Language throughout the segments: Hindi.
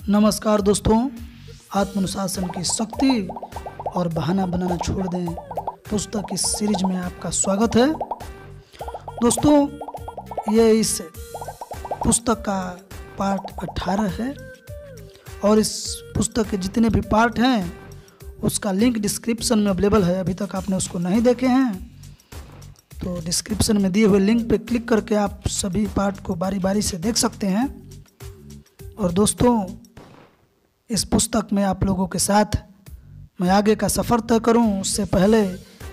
नमस्कार दोस्तों, आत्मानुशासन की शक्ति और बहाना बनाना छोड़ दें पुस्तक इस सीरीज में आपका स्वागत है। दोस्तों, ये इस पुस्तक का पार्ट 18 है और इस पुस्तक के जितने भी पार्ट हैं उसका लिंक डिस्क्रिप्शन में अवेलेबल है। अभी तक आपने उसको नहीं देखे हैं तो डिस्क्रिप्शन में दिए हुए लिंक पे क्लिक करके आप सभी पार्ट को बारी बारी से देख सकते हैं। और दोस्तों, इस पुस्तक में आप लोगों के साथ मैं आगे का सफ़र तय करूं, उससे पहले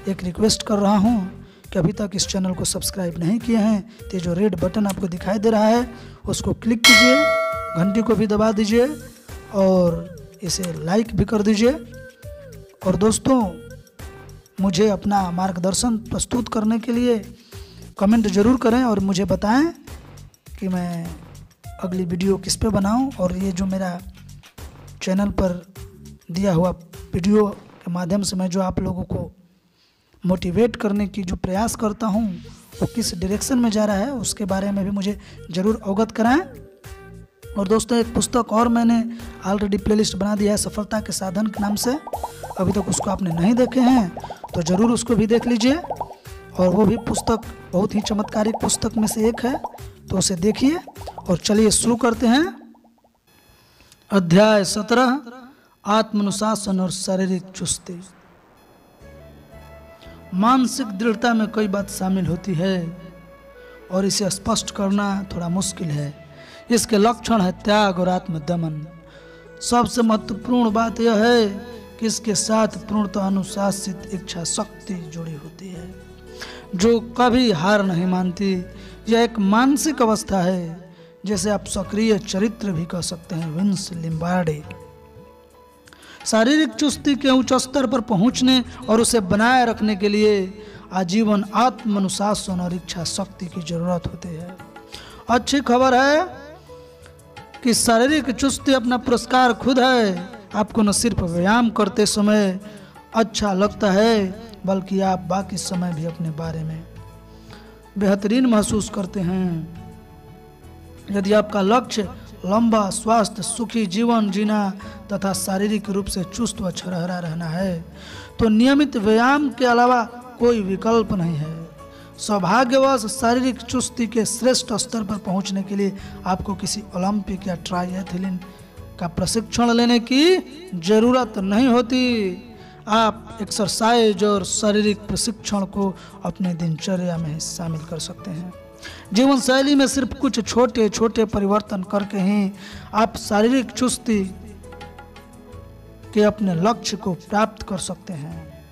एक रिक्वेस्ट कर रहा हूं कि अभी तक इस चैनल को सब्सक्राइब नहीं किए हैं तो जो रेड बटन आपको दिखाई दे रहा है उसको क्लिक कीजिए, घंटी को भी दबा दीजिए और इसे लाइक भी कर दीजिए। और दोस्तों, मुझे अपना मार्गदर्शन प्रस्तुत करने के लिए कमेंट ज़रूर करें और मुझे बताएं कि मैं अगली वीडियो किस पे बनाऊं। और ये जो मेरा चैनल पर दिया हुआ वीडियो के माध्यम से मैं जो आप लोगों को मोटिवेट करने की जो प्रयास करता हूं वो किस डायरेक्शन में जा रहा है उसके बारे में भी मुझे ज़रूर अवगत कराएं। और दोस्तों, एक पुस्तक और मैंने ऑलरेडी प्लेलिस्ट बना दिया है सफलता के साधन के नाम से। अभी तक उसको आपने नहीं देखे हैं तो ज़रूर उसको भी देख लीजिए। और वो भी पुस्तक बहुत ही चमत्कारिक पुस्तक में से एक है, तो उसे देखिए। और चलिए शुरू करते हैं। अध्याय 17, आत्मानुशासन और शारीरिक चुस्ती। मानसिक दृढ़ता में कई बात शामिल होती है और इसे स्पष्ट करना थोड़ा मुश्किल है। इसके लक्षण है त्याग और आत्मदमन। सबसे महत्वपूर्ण बात यह है कि इसके साथ पूर्णतः अनुशासित इच्छा शक्ति जुड़ी होती है जो कभी हार नहीं मानती। यह एक मानसिक अवस्था है जैसे आप सक्रिय चरित्र भी कह सकते हैं, विंस लिम्बार्डी। शारीरिक चुस्ती के उच्च स्तर पर पहुंचने और उसे बनाए रखने के लिए आजीवन आत्मानुशासन और इच्छा शक्ति की जरूरत होती है। अच्छी खबर है कि शारीरिक चुस्ती अपना पुरस्कार खुद है। आपको न सिर्फ व्यायाम करते समय अच्छा लगता है बल्कि आप बाकी समय भी अपने बारे में बेहतरीन महसूस करते हैं। यदि आपका लक्ष्य लंबा, स्वास्थ्य, सुखी जीवन जीना तथा शारीरिक रूप से चुस्त व छरहरा रहना है तो नियमित व्यायाम के अलावा कोई विकल्प नहीं है। सौभाग्यवश शारीरिक चुस्ती के श्रेष्ठ स्तर पर पहुंचने के लिए आपको किसी ओलंपिक या ट्रायथलीन का प्रशिक्षण लेने की जरूरत नहीं होती। आप एक्सरसाइज और शारीरिक प्रशिक्षण को अपने दिनचर्या में शामिल कर सकते हैं। जीवन शैली में सिर्फ कुछ छोटे छोटे परिवर्तन करके ही आप शारीरिक चुस्ती के अपने लक्ष्य को प्राप्त कर सकते हैं।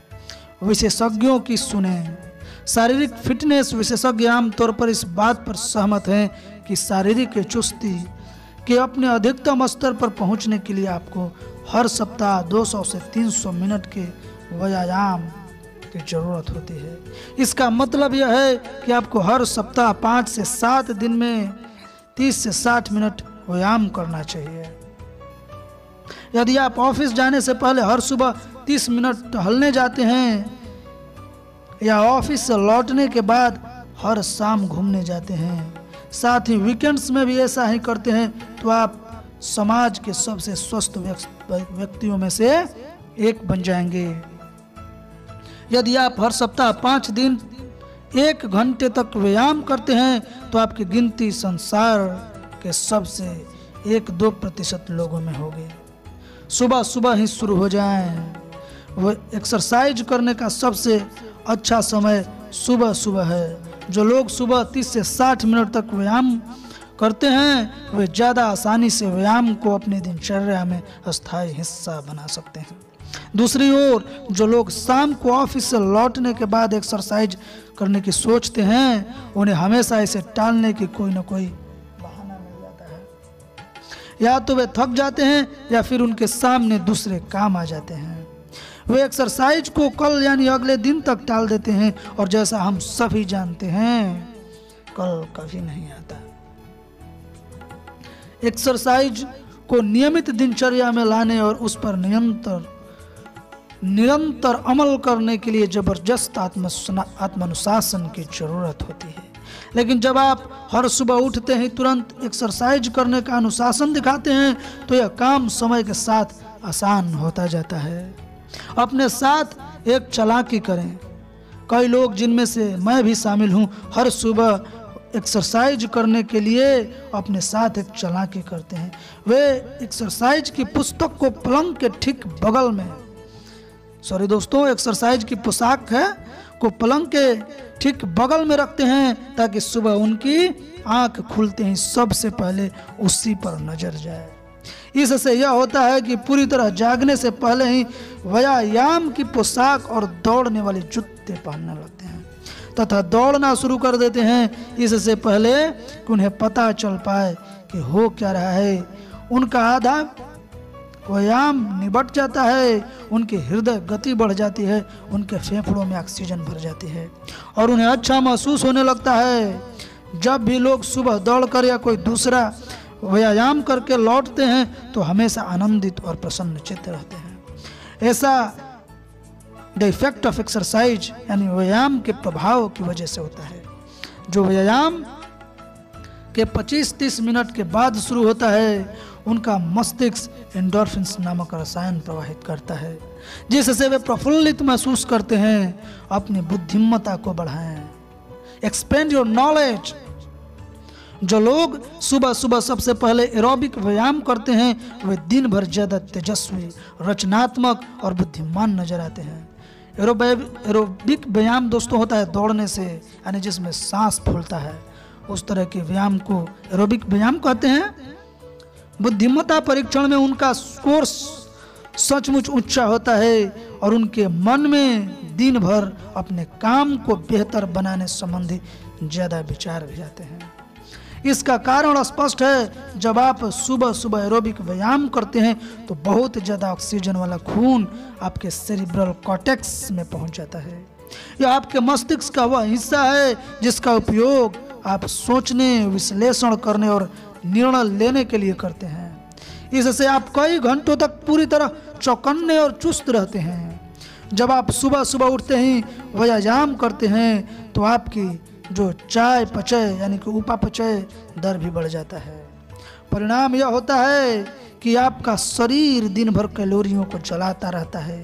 विशेषज्ञों की सुने। शारीरिक फिटनेस विशेषज्ञ आमतौर पर इस बात पर सहमत हैं कि शारीरिक चुस्ती के अपने अधिकतम स्तर पर पहुंचने के लिए आपको हर सप्ताह 200 से 300 मिनट के व्यायाम की जरूरत होती है। इसका मतलब यह है कि आपको हर सप्ताह 5 से 7 दिन में 30 से 60 मिनट व्यायाम करना चाहिए। यदि आप ऑफिस जाने से पहले हर सुबह 30 मिनट टहलने जाते हैं या ऑफिस से लौटने के बाद हर शाम घूमने जाते हैं, साथ ही वीकेंड्स में भी ऐसा ही करते हैं, तो आप समाज के सबसे स्वस्थ व्यक्तियों में से एक बन जाएंगे। यदि आप हर सप्ताह 5 दिन 1 घंटे तक व्यायाम करते हैं तो आपकी गिनती संसार के सबसे 1-2% लोगों में होगी। सुबह सुबह ही शुरू हो जाएं। वो एक्सरसाइज करने का सबसे अच्छा समय सुबह सुबह है। जो लोग सुबह 30 से 60 मिनट तक व्यायाम करते हैं वे ज़्यादा आसानी से व्यायाम को अपनी दिनचर्या में अस्थायी हिस्सा बना सकते हैं। दूसरी ओर जो लोग शाम को ऑफिस से लौटने के बाद एक्सरसाइज करने की सोचते हैं उन्हें हमेशा इसे टालने की कोई ना कोई बहाना मिल जाता है। या तो वे थक जाते हैं या फिर उनके सामने दूसरे काम आ जाते हैं। वे एक्सरसाइज को कल यानी अगले दिन तक टाल देते हैं और जैसा हम सभी जानते हैं कल कभी नहीं आता। एक्सरसाइज को नियमित दिनचर्या में लाने और उस पर निरंतर अमल करने के लिए जबरदस्त आत्मानुशासन की जरूरत होती है। लेकिन जब आप हर सुबह उठते ही तुरंत एक्सरसाइज करने का अनुशासन दिखाते हैं तो यह काम समय के साथ आसान होता जाता है। अपने साथ एक चालाकी करें। कई लोग, जिनमें से मैं भी शामिल हूँ, हर सुबह एक्सरसाइज करने के लिए अपने साथ एक चालाकी करते हैं। वे एक्सरसाइज की पुस्तक को पलंग के ठीक बगल में, एक्सरसाइज की पोशाक है को पलंग के ठीक बगल में रखते हैं ताकि सुबह उनकी आंख खुलते ही सबसे पहले उसी पर नजर जाए। इससे यह होता है कि पूरी तरह जागने से पहले ही व्यायाम की पोशाक और दौड़ने वाले जूते पहनने लगते हैं तथा दौड़ना शुरू कर देते हैं, इससे पहले कि उन्हें पता चल पाए कि हो क्या रहा है। उनका आधा व्यायाम निबट जाता है, उनकी हृदय गति बढ़ जाती है, उनके फेफड़ों में ऑक्सीजन भर जाती है और उन्हें अच्छा महसूस होने लगता है। जब भी लोग सुबह दौड़कर या कोई दूसरा व्यायाम करके लौटते हैं तो हमेशा आनंदित और प्रसन्न चित्त रहते हैं। ऐसा द इफेक्ट ऑफ एक्सरसाइज यानी व्यायाम के प्रभाव की वजह से होता है, जो व्यायाम के 25-30 मिनट के बाद शुरू होता है। उनका मस्तिष्क एंडोर्फिन्स नामक रसायन प्रवाहित करता है जिससे वे प्रफुल्लित महसूस करते हैं। अपनी बुद्धिमत्ता को बढ़ाएं। Expand your knowledge. जो लोग सुबह सुबह सबसे पहले एरोबिक व्यायाम करते हैं वे दिन भर ज्यादा तेजस्वी, रचनात्मक और बुद्धिमान नजर आते हैं। एरोबिक व्यायाम दोस्तों होता है दौड़ने से, यानी जिसमें सांस फूलता है, उस तरह के व्यायाम को एरोबिक व्यायाम कहते हैं। बुद्धिमत्ता परीक्षण में उनका स्कोर सचमुच ऊंचा होता है और उनके मन में दिन भर अपने काम को बेहतर बनाने संबंधी ज्यादा विचार भी आते हैं। इसका कारण स्पष्ट है। जब आप सुबह सुबह एरोबिक व्यायाम करते हैं तो बहुत ज़्यादा ऑक्सीजन वाला खून आपके सेरिब्रल कॉर्टेक्स में पहुंच जाता है। यह आपके मस्तिष्क का वह हिस्सा है जिसका उपयोग आप सोचने, विश्लेषण करने और निर्णय लेने के लिए करते हैं। इससे आप कई घंटों तक पूरी तरह चौकन्ने और चुस्त रहते हैं। जब आप सुबह सुबह उठते ही व्यायाम करते हैं तो आपकी जो चाय पचय यानी कि उपापचय दर भी बढ़ जाता है। परिणाम यह होता है कि आपका शरीर दिन भर कैलोरियों को जलाता रहता है।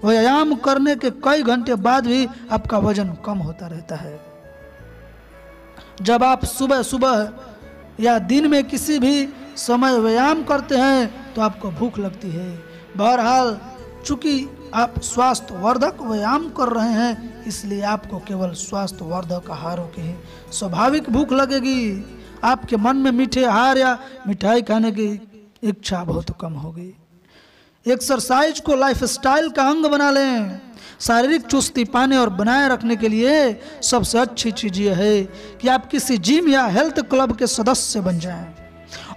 व्यायाम करने के कई घंटे बाद भी आपका वजन कम होता रहता है। जब आप सुबह सुबह या दिन में किसी भी समय व्यायाम करते हैं तो आपको भूख लगती है। बहरहाल चूंकि आप स्वास्थ्यवर्धक व्यायाम कर रहे हैं इसलिए आपको केवल स्वास्थ्यवर्धक आहारों की ही स्वाभाविक भूख लगेगी। आपके मन में मीठे आहार या मिठाई खाने की इच्छा बहुत कम होगी। एक्सरसाइज को लाइफस्टाइल का अंग बना लें। शारीरिक चुस्ती पाने और बनाए रखने के लिए सबसे अच्छी चीज़ यह है कि आप किसी जिम या हेल्थ क्लब के सदस्य बन जाएं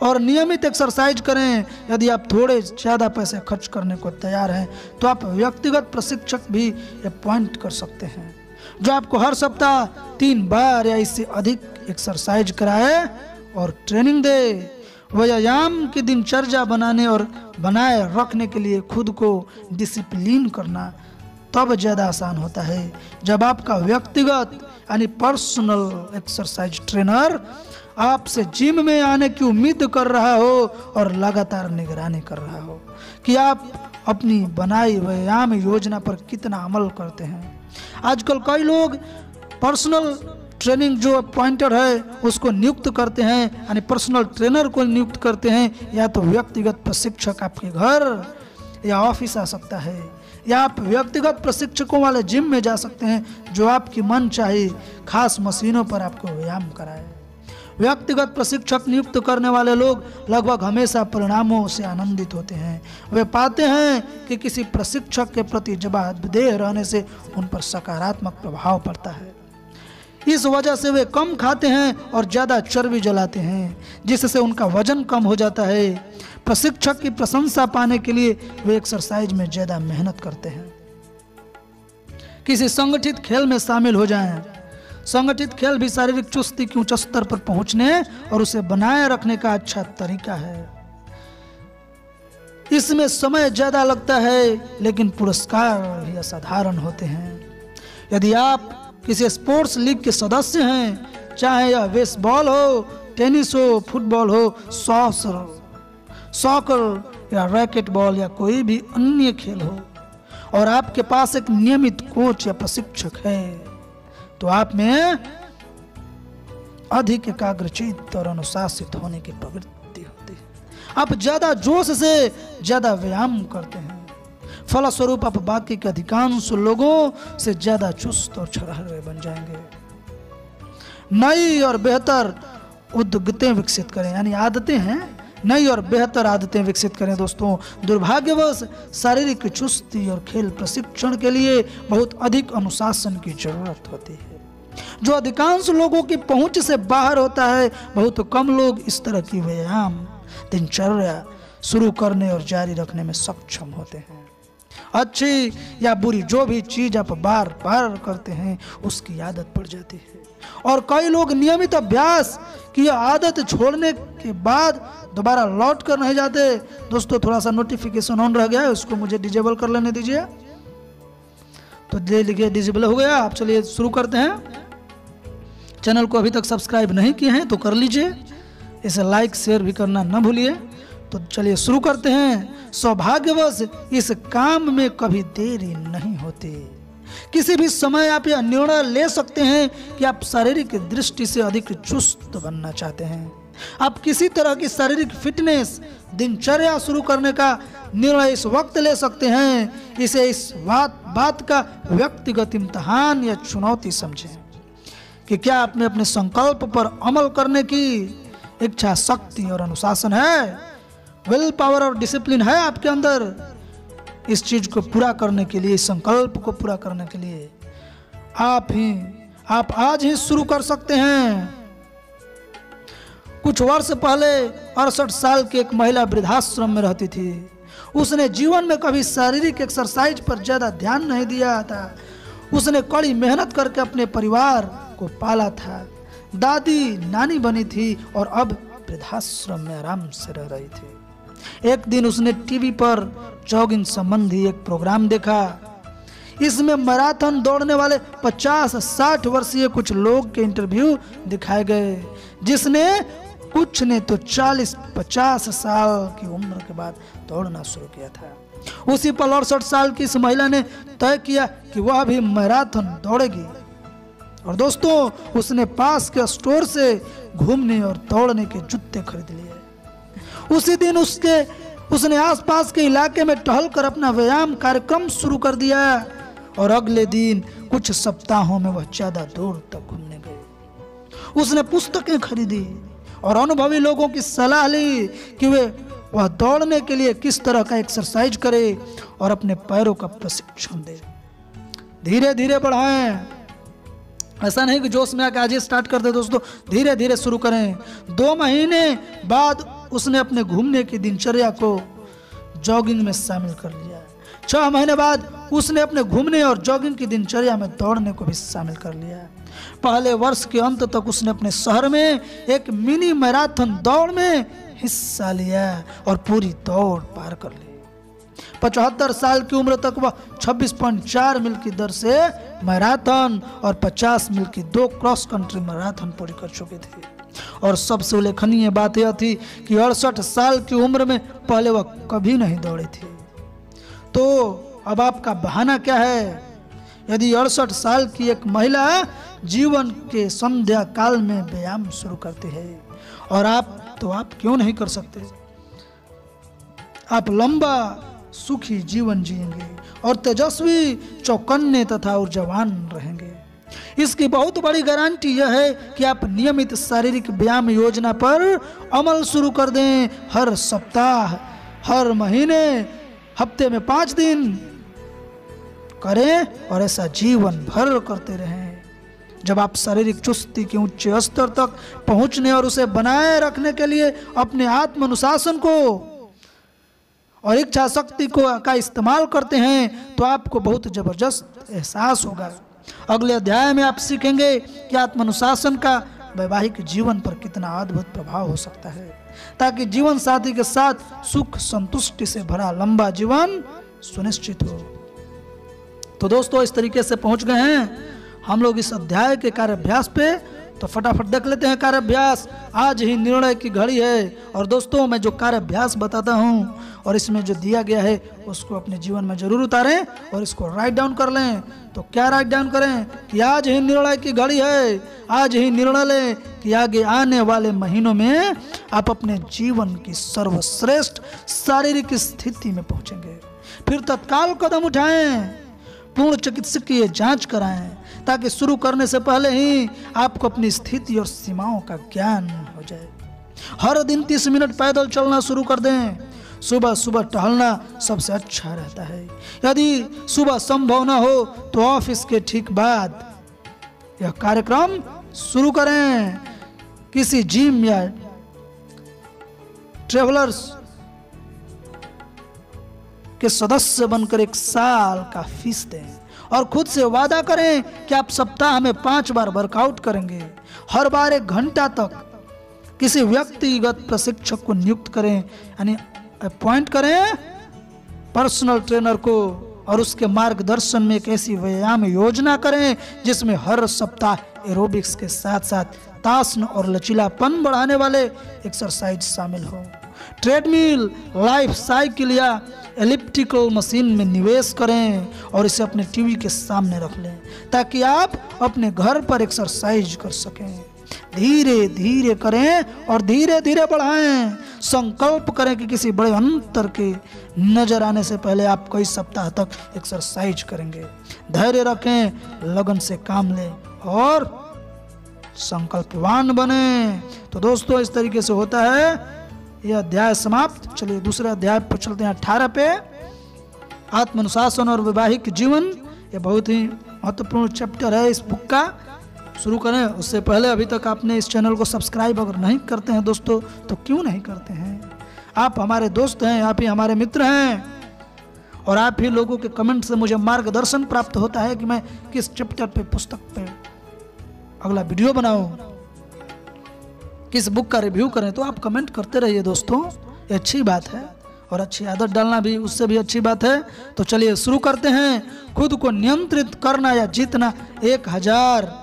और नियमित एक्सरसाइज करें। यदि आप थोड़े ज़्यादा पैसे खर्च करने को तैयार हैं तो आप व्यक्तिगत प्रशिक्षक भी अपॉइंट कर सकते हैं जो आपको हर सप्ताह 3 बार या इससे अधिक एक्सरसाइज कराए और ट्रेनिंग दे। व्यायाम की दिनचर्या बनाने और बनाए रखने के लिए खुद को डिसिप्लिन करना तब ज़्यादा आसान होता है जब आपका व्यक्तिगत यानी पर्सनल एक्सरसाइज ट्रेनर आपसे जिम में आने की उम्मीद कर रहा हो और लगातार निगरानी कर रहा हो कि आप अपनी बनाई व्यायाम योजना पर कितना अमल करते हैं। आजकल कई लोग पर्सनल ट्रेनिंग जो पॉइंटर है उसको नियुक्त करते हैं, यानी पर्सनल ट्रेनर को नियुक्त करते हैं। या तो व्यक्तिगत प्रशिक्षक आपके घर या ऑफिस आ सकता है या आप व्यक्तिगत प्रशिक्षकों वाले जिम में जा सकते हैं जो आपकी मन चाहे खास मशीनों पर आपको व्यायाम कराए। व्यक्तिगत प्रशिक्षक नियुक्त करने वाले लोग लगभग हमेशा परिणामों से आनंदित होते हैं। वे पाते हैं कि किसी प्रशिक्षक के प्रति जवाबदेह रहने से उन पर सकारात्मक प्रभाव पड़ता है। इस वजह से वे कम खाते हैं और ज़्यादा चर्बी जलाते हैं जिससे उनका वजन कम हो जाता है। प्रशिक्षक की प्रशंसा पाने के लिए वे एक्सरसाइज में ज़्यादा मेहनत करते हैं। किसी संगठित खेल में शामिल हो जाएं। संगठित खेल भी शारीरिक चुस्ती के उच्च स्तर पर पहुंचने और उसे बनाए रखने का अच्छा तरीका है। इसमें समय ज्यादा लगता है लेकिन पुरस्कार भी असाधारण होते हैं। यदि आप किसी स्पोर्ट्स लीग के सदस्य हैं चाहे यह बेसबॉल हो, टेनिस हो, फुटबॉल हो, सॉकर या रैकेट बॉल या कोई भी अन्य खेल हो, और आपके पास एक नियमित कोच या प्रशिक्षक है, तो आप में अधिक एकाग्रचित्त और अनुशासित होने की प्रवृत्ति होती है। आप ज्यादा जोश से ज्यादा व्यायाम करते हैं, फलस्वरूप आप बाकी के अधिकांश लोगों से ज्यादा चुस्त और छरहरे बन जाएंगे। नई और बेहतर उद्योगतें विकसित करें, यानी आदतें हैं, नई और बेहतर आदतें विकसित करें। दोस्तों, दुर्भाग्यवश शारीरिक चुस्ती और खेल प्रशिक्षण के लिए बहुत अधिक अनुशासन की जरूरत होती है, जो अधिकांश लोगों की पहुंच से बाहर होता है। बहुत कम लोग इस तरह की व्यायाम दिनचर्या शुरू करने और जारी रखने में सक्षम होते हैं। अच्छी या बुरी जो भी चीज आप बार बार करते हैं उसकी आदत पड़ जाती है, और कई लोग नियमित अभ्यास की आदत छोड़ने के बाद दोबारा लौट कर नहीं जाते। दोस्तों, थोड़ा सा नोटिफिकेशन ऑन रह गया है, उसको मुझे डिजेबल कर लेने दीजिए। तो दे लिखिए डिजेबल हो गया। आप चलिए शुरू करते हैं। चैनल को अभी तक सब्सक्राइब नहीं किए हैं तो कर लीजिए, इसे लाइक शेयर भी करना न भूलिए। तो चलिए शुरू करते हैं। सौभाग्यवश इस काम में कभी देरी नहीं होती। किसी भी समय आप यह निर्णय ले सकते हैं कि आप शारीरिक दृष्टि से अधिक चुस्त बनना चाहते हैं। आप किसी तरह की शारीरिक फिटनेस दिनचर्या शुरू करने का निर्णय इस वक्त ले सकते हैं। इसे इस बात का व्यक्तिगत इम्तिहान या चुनौती समझें कि क्या आप में अपने संकल्प पर अमल करने की इच्छा शक्ति और अनुशासन है, विल पावर और डिसिप्लिन है आपके अंदर। इस चीज को पूरा करने के लिए, इस संकल्प को पूरा करने के लिए आप आज ही शुरू कर सकते हैं। कुछ वर्ष पहले 68 साल की एक महिला वृद्धाश्रम में रहती थी। उसने जीवन में कभी शारीरिक एक्सरसाइज पर ज्यादा ध्यान नहीं दिया था। उसने कड़ी मेहनत करके अपने परिवार को पाला था। दादी नानी बनी थी और अब वृद्धाश्रम में आराम से रह रही थी। एक दिन उसने टीवी पर जॉगिंग संबंधी एक प्रोग्राम देखा। इसमें मैराथन दौड़ने वाले 50-60 वर्षीय कुछ लोग के इंटरव्यू दिखाए गए, जिसने कुछ ने तो 40-50 साल की उम्र के बाद दौड़ना शुरू किया था। उसी पल 68 साल की इस महिला ने तय किया कि वह भी मैराथन दौड़ेगी। और दोस्तों, उसने पास के स्टोर से घूमने और दौड़ने के जूते खरीद लिए। उसी दिन उसने आसपास के इलाके में टहलकर अपना व्यायाम कार्यक्रम शुरू कर दिया, और अगले दिन कुछ सप्ताहों में वह ज्यादा दूर तक घूमने गए। उसने पुस्तकें खरीदी और अनुभवी लोगों की सलाह ली कि वह दौड़ने के लिए किस तरह का एक्सरसाइज करे और अपने पैरों का प्रशिक्षण दे। धीरे धीरे बढ़ाएं, ऐसा नहीं कि जोश में आके आज ही स्टार्ट कर दे। दोस्तों, धीरे धीरे शुरू करें। 2 महीने बाद उसने अपने घूमने की दिनचर्या को जॉगिंग में शामिल कर लिया। 6 महीने बाद उसने अपने घूमने और जॉगिंग की दिनचर्या में दौड़ने को भी शामिल कर लिया। पहले वर्ष के अंत तक उसने अपने शहर में एक मिनी मैराथन दौड़ में हिस्सा लिया और पूरी दौड़ पार कर ली। 75 साल की उम्र तक वह 26.4 मील की दर से मैराथन और 50 मील की 2 क्रॉस कंट्री मैराथन पूरी कर चुकी थी। और सबसे उल्लेखनीय बात यह थी कि 68 साल की उम्र में पहले वह कभी नहीं दौड़ी थी। तो अब आपका बहाना क्या है? यदि 68 साल की एक महिला जीवन के संध्या काल में व्यायाम शुरू करती है और आप क्यों नहीं कर सकते? आप लंबा सुखी जीवन जिएंगे और तेजस्वी, चौकन्ने तथा ऊर्जावान रहेंगे। इसकी बहुत बड़ी गारंटी यह है कि आप नियमित शारीरिक व्यायाम योजना पर अमल शुरू कर दें। हर सप्ताह, हर महीने, हफ्ते में 5 दिन करें और ऐसा जीवन भर करते रहें। जब आप शारीरिक चुस्ती के उच्च स्तर तक पहुंचने और उसे बनाए रखने के लिए अपने आत्म अनुशासन को और इच्छा शक्ति का इस्तेमाल करते हैं तो आपको बहुत जबरदस्त एहसास होगा। अगले अध्याय में आप सीखेंगे कि आत्म अनुशासन का वैवाहिक जीवन पर कितना अद्भुत प्रभाव हो सकता है, ताकि जीवन साथी के साथ सुख संतुष्टि से भरा लंबा जीवन सुनिश्चित हो। तो दोस्तों, इस तरीके से पहुंच गए हैं हम लोग इस अध्याय के कार्याभ्यास पे। तो फटाफट देख लेते हैं कार्याभ्यास। आज ही निर्णय की घड़ी है। और दोस्तों, मैं जो कार्याभ्यास बताता हूँ और इसमें जो दिया गया है उसको अपने जीवन में जरूर उतारें और इसको राइट डाउन कर लें। तो क्या राइट डाउन करें कि आज ही निर्णय की घड़ी है। आज ही निर्णय लें कि आगे आने वाले महीनों में आप अपने जीवन की सर्वश्रेष्ठ शारीरिक स्थिति में पहुंचेंगे। फिर तत्काल कदम उठाएं, पूर्ण चिकित्सकीय जांच कराएं, ताकि शुरू करने से पहले ही आपको अपनी स्थिति और सीमाओं का ज्ञान हो जाए। हर दिन 30 मिनट पैदल चलना शुरू कर दें। सुबह सुबह टहलना सबसे अच्छा रहता है। यदि सुबह संभव न हो तो ऑफिस के ठीक बाद यह कार्यक्रम शुरू करें। किसी जिम या ट्रेवलर्स के सदस्य बनकर 1 साल का फीस दें और खुद से वादा करें कि आप सप्ताह में 5 बार वर्कआउट करेंगे। हर बार 1 घंटा तक किसी व्यक्तिगत प्रशिक्षक को नियुक्त करें, यानी अपॉइंट करें पर्सनल ट्रेनर को, और उसके मार्गदर्शन में एक ऐसी व्यायाम योजना करें जिसमें हर सप्ताह एरोबिक्स के साथ साथ तासन और लचीलापन बढ़ाने वाले एक्सरसाइज शामिल हो। ट्रेडमिल, लाइफ साइकिल या एलिप्टिकल मशीन में निवेश करें और इसे अपने टीवी के सामने रख लें ताकि आप अपने घर पर एक्सरसाइज कर सकें। धीरे धीरे करें और धीरे धीरे बढ़ाएं। संकल्प करें कि किसी बड़े अंतर के नजर आने से पहले आप कई सप्ताह तक एक्सरसाइज करेंगे। धैर्य रखें, लगन से काम लें और संकल्पवान बने। तो दोस्तों, इस तरीके से होता है यह अध्याय समाप्त। चलिए दूसरे अध्याय पर चलते हैं, 18 पे, आत्मानुशासन और वैवाहिक जीवन। ये बहुत ही महत्वपूर्ण चैप्टर है इस बुक का। शुरू करें उससे पहले अभी तक आपने इस चैनल को सब्सक्राइब अगर नहीं करते हैं दोस्तों तो क्यों नहीं करते हैं। आप हमारे दोस्त हैं, आप ही हमारे मित्र हैं और आप ही लोगों के कमेंट से मुझे मार्गदर्शन प्राप्त होता है कि मैं किस चैप्टर पे, पुस्तक पे अगला वीडियो बनाऊं, किस बुक का रिव्यू करें। तो आप कमेंट करते रहिए दोस्तों, ये अच्छी बात है और अच्छी आदत डालना भी उससे भी अच्छी बात है। तो चलिए शुरू करते हैं। खुद को नियंत्रित करना या जीतना 1000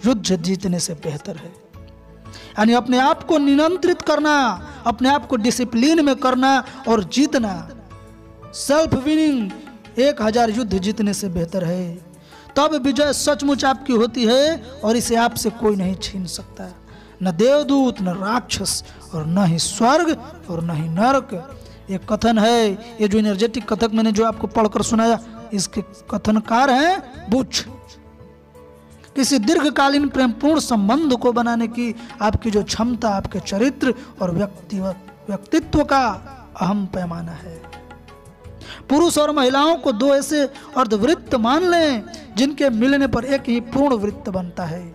युद्ध जीतने से बेहतर है। यानी अपने आप को नियंत्रित करना, अपने आप को डिसिप्लिन में करना और जीतना, सेल्फ विनिंग 1000 युद्ध जीतने से बेहतर है। तब विजय सचमुच आपकी होती है और इसे आपसे कोई नहीं छीन सकता। न देवदूत, न राक्षस और न ही स्वर्ग और न ही नरक। एक कथन है, ये जो एनर्जेटिक कथक मैंने जो आपको पढ़कर सुनाया, इसके कथनकार हैं बुच। किसी दीर्घकालीन प्रेमपूर्ण संबंध को बनाने की आपकी जो क्षमता, आपके चरित्र और व्यक्तित्व का अहम पैमाना है। पुरुष और महिलाओं को 2 ऐसे अर्धवृत्त मान लें जिनके मिलने पर एक ही पूर्ण वृत्त बनता है।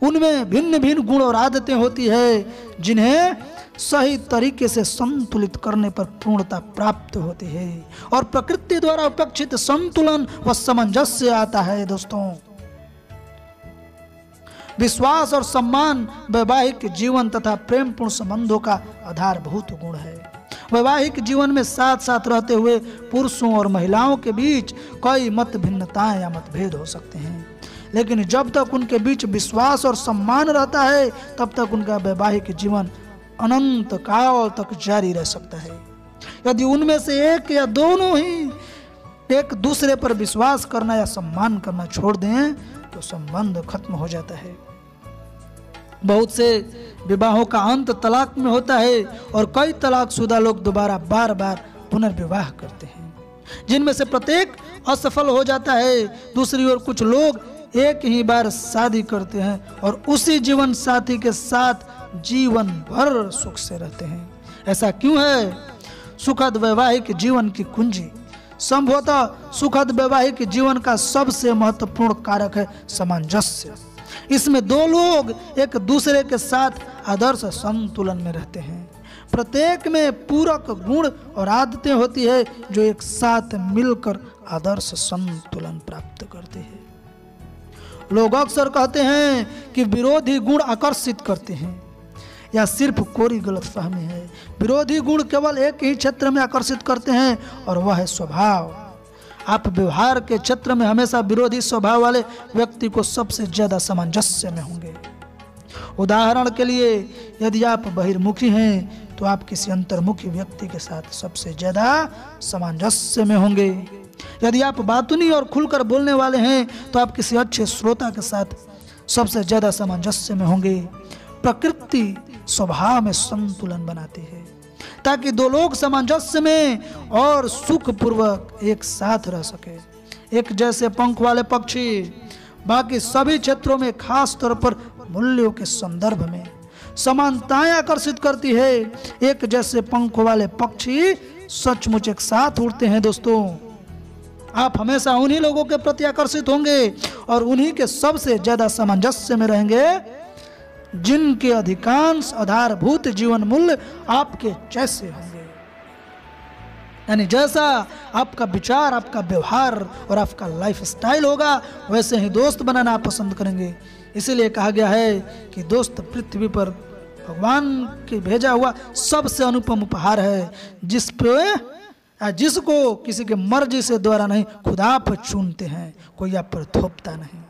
उनमें भिन्न भिन्न गुण और आदतें होती है जिन्हें सही तरीके से संतुलित करने पर पूर्णता प्राप्त होती है और प्रकृति द्वारा अपेक्षित संतुलन व सामंजस्य आता है। दोस्तों, विश्वास और सम्मान वैवाहिक जीवन तथा प्रेमपूर्ण संबंधों का आधारभूत गुण है। वैवाहिक जीवन में साथ साथ रहते हुए पुरुषों और महिलाओं के बीच कई मत भिन्नताएं या मतभेद हो सकते हैं, लेकिन जब तक उनके बीच विश्वास और सम्मान रहता है तब तक उनका वैवाहिक जीवन अनंत काल तक जारी रह सकता है। यदि उनमें से एक या दोनों ही एक दूसरे पर विश्वास करना या सम्मान करना छोड़ दें तो संबंध खत्म हो जाता है। बहुत से विवाहों का अंत तलाक में होता है और कई तलाकशुदा लोग दोबारा बार बार पुनर्विवाह करते हैं, जिनमें से प्रत्येक असफल हो जाता है। दूसरी ओर कुछ लोग एक ही बार शादी करते हैं और उसी जीवन साथी के साथ जीवन भर सुख से रहते हैं। ऐसा क्यों है? सुखद वैवाहिक जीवन की कुंजी, संभवतः सुखद वैवाहिक जीवन का सबसे महत्वपूर्ण कारक है सामंजस्य। इसमें 2 लोग एक दूसरे के साथ आदर्श संतुलन में रहते हैं। प्रत्येक में पूरक गुण और आदतें होती है जो एक साथ मिलकर आदर्श संतुलन प्राप्त करते हैं। लोग अक्सर कहते हैं कि विरोधी गुण आकर्षित करते हैं, या सिर्फ कोरी गलतफहमी है। विरोधी गुण केवल एक ही क्षेत्र में आकर्षित करते हैं और वह है स्वभाव। आप व्यवहार के क्षेत्र में हमेशा विरोधी स्वभाव वाले व्यक्ति को सबसे ज्यादा सामंजस्य में होंगे। उदाहरण के लिए यदि आप बहिर्मुखी हैं तो आप किसी अंतर्मुखी व्यक्ति के साथ सबसे ज्यादा सामंजस्य में होंगे। यदि आप बातूनी और खुलकर बोलने वाले हैं तो आप किसी अच्छे श्रोता के साथ सबसे ज्यादा सामंजस्य में होंगे। प्रकृति स्वभाव में संतुलन बनाती है ताकि दो लोग सामंजस्य में और सुखपूर्वक एक साथ रह सके। एक जैसे पंख वाले पक्षी बाकी सभी क्षेत्रों में, खास तौर पर मूल्यों के संदर्भ में, समानताएं आकर्षित करती है। एक जैसे पंख वाले पक्षी सचमुच एक साथ उड़ते हैं। दोस्तों, आप हमेशा उन्हीं लोगों के प्रति आकर्षित होंगे और उन्हीं के सबसे ज्यादा सामंजस्य में रहेंगे जिनके अधिकांश आधारभूत जीवन मूल्य आपके जैसे होंगे। यानी जैसा आपका विचार, आपका व्यवहार और आपका लाइफ स्टाइल होगा, वैसे ही दोस्त बनाना आप पसंद करेंगे। इसीलिए कहा गया है कि दोस्त पृथ्वी पर भगवान के भेजा हुआ सबसे अनुपम उपहार है, जिसको किसी के मर्जी से द्वारा नहीं, खुद आप चुनते हैं, कोई आप पर थोपता नहीं।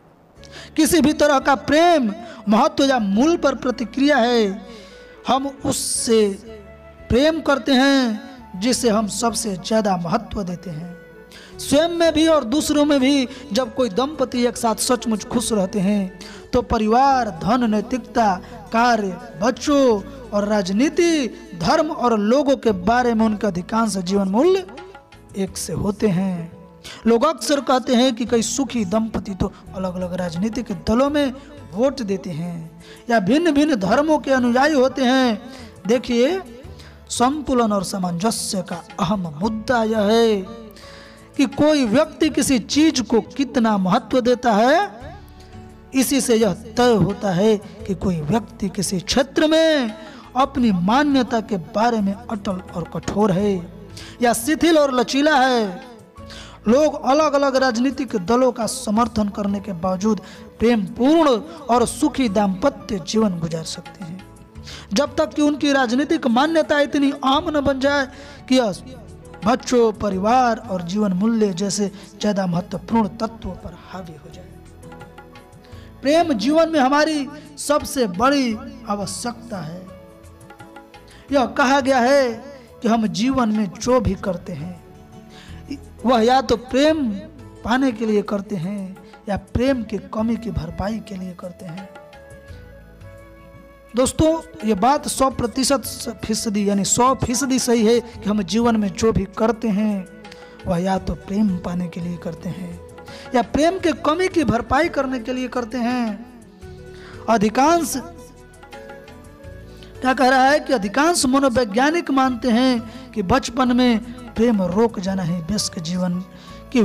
किसी भी तरह का प्रेम, महत्व या मूल पर प्रतिक्रिया है। हम उससे प्रेम करते हैं जिसे हम सबसे ज्यादा महत्व देते हैं। स्वयं में भी और दूसरों में भी जब कोई दंपति एक साथ सचमुच खुश रहते हैं तो परिवार, धन, नैतिकता, कार्य, बच्चों और राजनीति, धर्म और लोगों के बारे में उनके अधिकांश जीवन मूल्य एक से होते हैं। लोग अक्सर कहते हैं कि कई सुखी दंपति तो अलग अलग राजनीतिक दलों में वोट देते हैं या भिन्न भिन्न धर्मों के अनुयायी होते हैं। देखिए, संतुलन और सामंजस्य का अहम मुद्दा यह है कि कोई व्यक्ति किसी चीज को कितना महत्व देता है, इसी से यह तय होता है कि कोई व्यक्ति किसी क्षेत्र में अपनी मान्यता के बारे में अटल और कठोर है या शिथिल और लचीला है। लोग अलग अलग राजनीतिक दलों का समर्थन करने के बावजूद प्रेम पूर्ण और सुखी दाम्पत्य जीवन गुजार सकते हैं, जब तक कि उनकी राजनीतिक मान्यता इतनी आम न बन जाए कि बच्चों, परिवार और जीवन मूल्य जैसे ज्यादा महत्वपूर्ण तत्वों पर हावी हो जाए। प्रेम जीवन में हमारी सबसे बड़ी आवश्यकता है। यह कहा गया है कि हम जीवन में जो भी करते हैं वह या तो प्रेम पाने के लिए करते हैं या प्रेम की कमी की भरपाई के लिए करते हैं। दोस्तों, ये बात 100% यानी 100% सही है कि हम जीवन में जो भी करते हैं वह या तो प्रेम पाने के लिए करते हैं या प्रेम के कमी की भरपाई करने के लिए करते हैं। अधिकांश क्या कह रहा है कि अधिकांश मनोवैज्ञानिक मानते हैं कि बचपन में प्रेम रोक जाना ही वयस्क जीवन की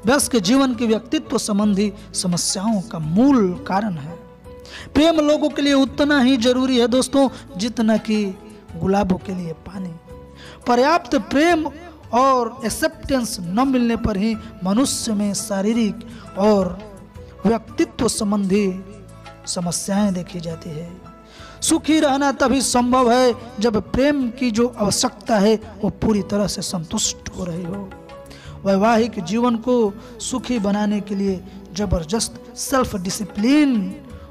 वयस्क जीवन की व्यक्तित्व संबंधी समस्याओं का मूल कारण है। प्रेम लोगों के लिए उतना ही जरूरी है दोस्तों जितना कि गुलाबों के लिए पानी। पर्याप्त प्रेम और एक्सेप्टेंस न मिलने पर ही मनुष्य में शारीरिक और व्यक्तित्व संबंधी समस्याएं देखी जाती है। सुखी रहना तभी संभव है जब प्रेम की जो आवश्यकता है वो पूरी तरह से संतुष्ट हो रही हो। वैवाहिक जीवन को सुखी बनाने के लिए जबरदस्त सेल्फ डिसिप्लिन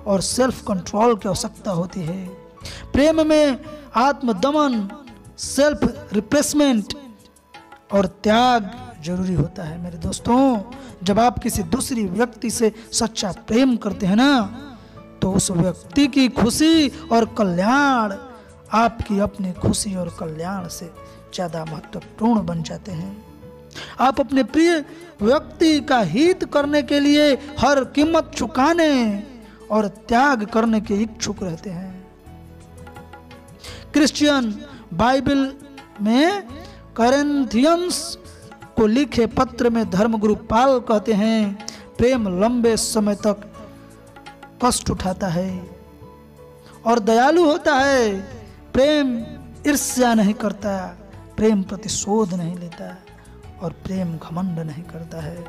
और सेल्फ कंट्रोल की आवश्यकता होती है। प्रेम में आत्मदमन, सेल्फ रिप्रेसमेंट और त्याग जरूरी होता है। मेरे दोस्तों, जब आप किसी दूसरी व्यक्ति से सच्चा प्रेम करते हैं ना, तो उस व्यक्ति की खुशी और कल्याण आपकी अपनी खुशी और कल्याण से ज्यादा महत्वपूर्ण बन जाते हैं। आप अपने प्रिय व्यक्ति का हित करने के लिए हर कीमत चुकाने और त्याग करने के इच्छुक रहते हैं। क्रिश्चियन बाइबल में कोरिन्थियंस को लिखे पत्र में धर्मगुरु पाल कहते हैं, प्रेम लंबे समय तक कष्ट उठाता है और दयालु होता है। प्रेम ईर्ष्या नहीं करता, प्रेम प्रतिशोध नहीं लेता और प्रेम घमंड नहीं करता है।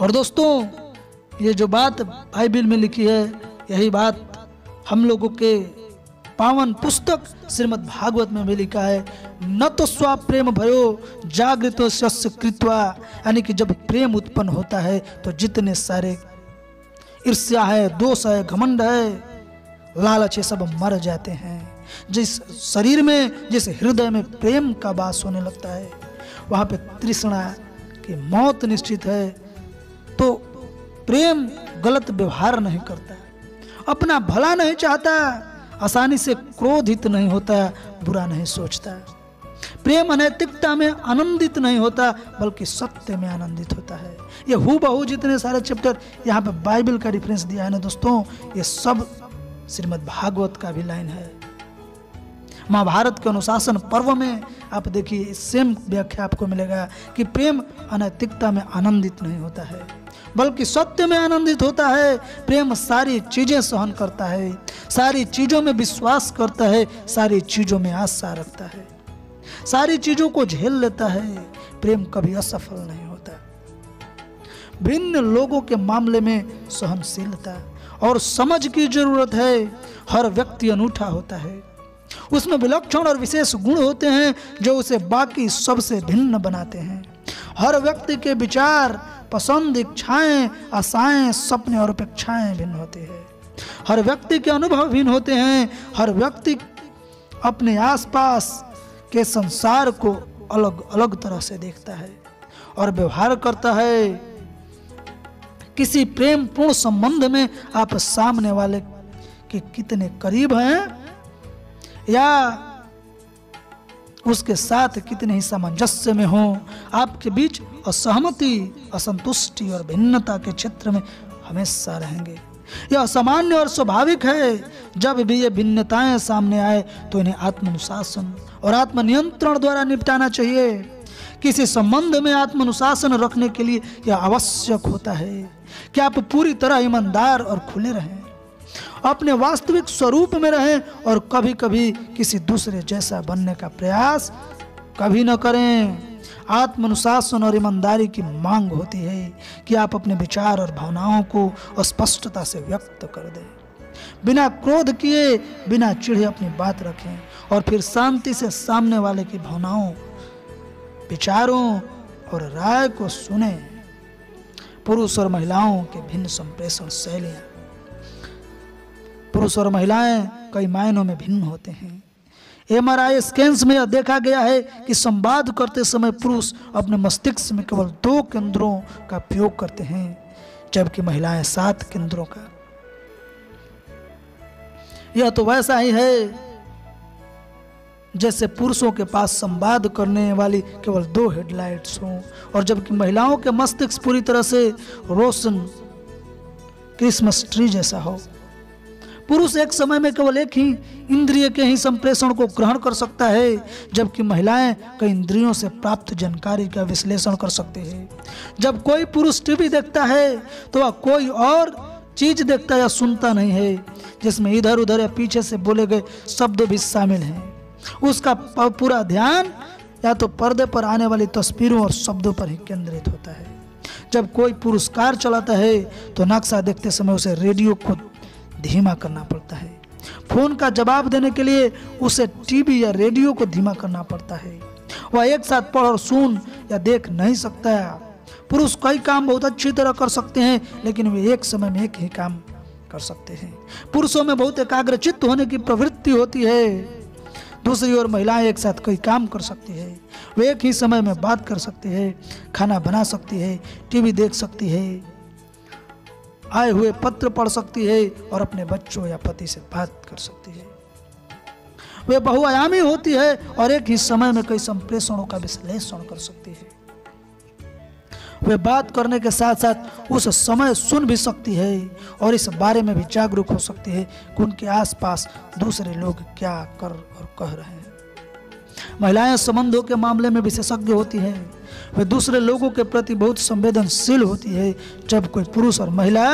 और दोस्तों, ये जो बात बाइबल में लिखी है, यही बात हम लोगों के पावन पुस्तक श्रीमद् भागवत में भी लिखा है, न तो स्व प्रेम भयो जागृत शस्य कृत्वा, यानी कि जब प्रेम उत्पन्न होता है तो जितने सारे ईर्ष्या है, दोष है, घमंड है, लालच, ये सब मर जाते हैं। जिस शरीर में, जिस हृदय में प्रेम का वास होने लगता है, वहां पे तृष्णा की मौत निश्चित है। तो प्रेम गलत व्यवहार नहीं करता, अपना भला नहीं चाहता, आसानी से क्रोधित नहीं होता, बुरा नहीं सोचता। प्रेम अनैतिकता में आनंदित नहीं होता, बल्कि सत्य में आनंदित होता है। ये हूबहू जितने सारे चैप्टर यहाँ पे बाइबल का डिफरेंस दिया है ना दोस्तों, ये सब श्रीमद् भागवत का भी लाइन है। महाभारत के अनुशासन पर्व में आप देखिए सेम व्याख्या आपको मिलेगा कि प्रेम अनैतिकता में आनंदित नहीं होता है, बल्कि सत्य में आनंदित होता है। प्रेम सारी चीजें सहन करता है, सारी चीजों में विश्वास करता है, सारी चीजों में आशा रखता है, सारी चीजों को झेल लेता है। प्रेम कभी असफल नहीं होता। भिन्न लोगों के मामले में सहनशीलता और समझ की जरूरत है। हर व्यक्ति अनूठा होता है, उसमें विलक्षण और विशेष गुण होते हैं जो उसे बाकी सबसे भिन्न बनाते हैं। हर व्यक्ति के विचार, पसंद, इच्छाएं, आशाएं, सपने और अपेक्षाएं भिन्न होते हैं। हर व्यक्ति के अनुभव भिन्न होते हैं। हर व्यक्ति अपने आसपास के संसार को अलग अलग तरह से देखता है और व्यवहार करता है। किसी प्रेम पूर्ण संबंध में आप सामने वाले के कितने करीब हैं या उसके साथ कितने ही सामंजस्य में हो, आपके बीच असहमति, असंतुष्टि और भिन्नता के क्षेत्र में हमेशा रहेंगे। यह सामान्य और स्वाभाविक है। जब भी ये भिन्नताएं सामने आए तो इन्हें आत्मानुशासन और आत्मनियंत्रण द्वारा निपटाना चाहिए। किसी संबंध में आत्मानुशासन रखने के लिए यह आवश्यक होता है कि आप पूरी तरह ईमानदार और खुले रहें, अपने वास्तविक स्वरूप में रहें और कभी कभी किसी दूसरे जैसा बनने का प्रयास कभी न करें। आत्मानुशासन और ईमानदारी की मांग होती है कि आप अपने विचार और भावनाओं को स्पष्टता से व्यक्त कर दें, बिना क्रोध किए, बिना चिढ़े अपनी बात रखें और फिर शांति से सामने वाले की भावनाओं, विचारों और राय को सुने। पुरुष और महिलाओं के भिन्न संप्रेषण शैलियां, पुरुष और महिलाएं कई मायनों में भिन्न होते हैं। MRI स्कैन्स में यह देखा गया है कि संवाद करते समय पुरुष अपने मस्तिष्क में केवल 2 केंद्रों का प्रयोग करते हैं, जबकि महिलाएं 7 केंद्रों का। यह तो वैसा ही है जैसे पुरुषों के पास संवाद करने वाली केवल 2 हेडलाइट्स हों और जबकि महिलाओं के मस्तिष्क पूरी तरह से रोशन क्रिसमस ट्री जैसा हो। पुरुष एक समय में केवल एक ही इंद्रिय के ही संप्रेषण को ग्रहण कर सकता है, जबकि महिलाएं कई इंद्रियों से प्राप्त जानकारी का विश्लेषण कर सकते हैं। जब कोई पुरुष टीवी देखता है तो वह कोई और चीज देखता या सुनता नहीं है जिसमें इधर उधर या पीछे से बोले गए शब्द भी शामिल हैं। उसका पूरा ध्यान या तो पर्दे पर आने वाली तस्वीरों और शब्दों पर ही केंद्रित होता है। जब कोई पुरुष कार चलाता है तो नक्शा देखते समय उसे रेडियो को धीमा करना पड़ता है। फोन का जवाब देने के लिए उसे टीवी या रेडियो को धीमा करना पड़ता है। वह एक साथ पढ़ और सुन या देख नहीं सकता। पुरुष कई काम बहुत अच्छी तरह कर सकते हैं, लेकिन वे एक समय में एक ही काम कर सकते हैं। पुरुषों में बहुत एकाग्रचित्त होने की प्रवृत्ति होती है। दूसरी ओर महिलाएं एक साथ कई काम कर सकती है। वे एक ही समय में बात कर सकती है, खाना बना सकती है, टीवी देख सकती है, आए हुए पत्र पढ़ सकती है और अपने बच्चों या पति से बात कर सकती है। वे बहुआयामी होती है और एक ही समय में कई संप्रेषणों का विश्लेषण कर सकती है। वे बात करने के साथ साथ उस समय सुन भी सकती है और इस बारे में भी जागरूक हो सकती है कि उनके आसपास दूसरे लोग क्या कर और कह रहे हैं। महिलाएं संबंधों के मामले में विशेषज्ञ होती हैं। वे दूसरे लोगों के प्रति बहुत संवेदनशील होती है। जब कोई पुरुष और महिला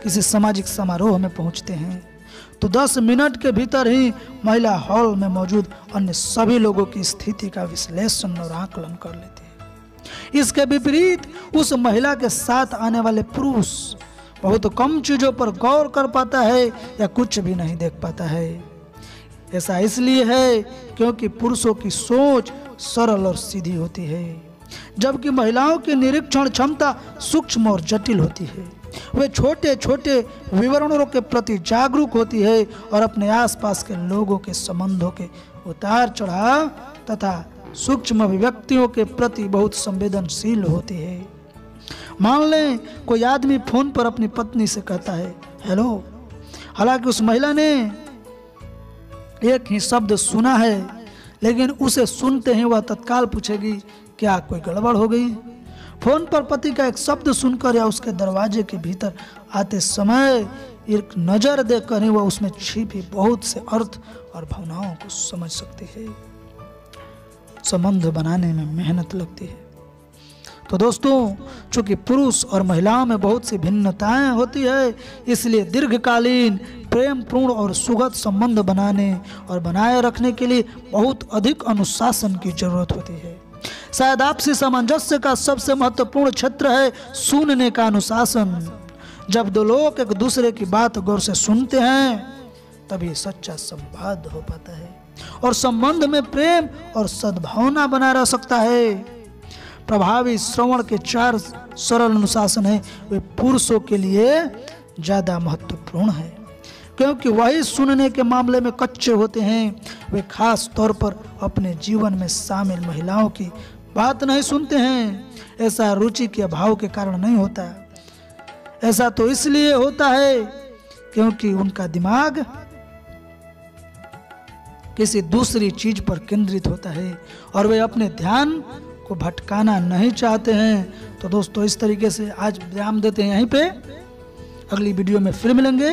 किसी सामाजिक समारोह में पहुंचते हैं तो 10 मिनट के भीतर ही महिला हॉल में मौजूद अन्य सभी लोगों की स्थिति का विश्लेषण और आकलन कर लेती है। इसके विपरीत उस महिला के साथ आने वाले पुरुष बहुत कम चीजों पर गौर कर पाता है या कुछ भी नहीं देख पाता है। ऐसा इसलिए है क्योंकि पुरुषों की सोच सरल और सीधी होती है, जबकि महिलाओं की निरीक्षण क्षमता सूक्ष्म और जटिल होती है। वे छोटे छोटे विवरणों के प्रति जागरूक होती है और अपने आसपास के लोगों के संबंधों के उतार चढ़ाव तथा सूक्ष्म अभिव्यक्तियों के प्रति बहुत संवेदनशील होती है। मान लें कोई आदमी फोन पर अपनी पत्नी से कहता है हेलो, हालांकि उस महिला ने एक ही शब्द सुना है, लेकिन उसे सुनते ही वह तत्काल पूछेगी क्या कोई गड़बड़ हो गई। फोन पर पति का एक शब्द सुनकर या उसके दरवाजे के भीतर आते समय एक नजर देखकर ही वह उसमें छिपी बहुत से अर्थ और भावनाओं को समझ सकती है। संबंध बनाने में मेहनत लगती है। तो दोस्तों, चूंकि पुरुष और महिलाओं में बहुत सी भिन्नताएं होती है, इसलिए दीर्घकालीन प्रेम पूर्ण और सुखद संबंध बनाने और बनाए रखने के लिए बहुत अधिक अनुशासन की जरूरत होती है। शायद आपसी सामंजस्य का सबसे महत्वपूर्ण क्षेत्र है सुनने का अनुशासन। जब दो लोग एक दूसरे की बात गौर से सुनते हैं तभी सच्चा संवाद हो पाता है और संबंध में प्रेम और सद्भावना बना रह सकता है। प्रभावी श्रवण के 4 सरल अनुशासन है, वे पुरुषों के लिए ज्यादा महत्वपूर्ण है क्योंकि वही सुनने के मामले में कच्चे होते हैं। वे खास तौर पर अपने जीवन में शामिल महिलाओं की बात नहीं सुनते हैं। ऐसा रुचि के अभाव के कारण नहीं होता, ऐसा तो इसलिए होता है क्योंकि उनका दिमाग किसी दूसरी चीज पर केंद्रित होता है और वे अपने ध्यान को भटकाना नहीं चाहते हैं। तो दोस्तों, इस तरीके से आज विराम देते हैं यहीं पे। अगली वीडियो में फिर मिलेंगे।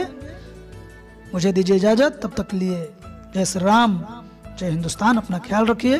मुझे दीजिए इजाजत, तब तक लिए जय श्री राम, जय हिंदुस्तान। अपना ख्याल रखिए।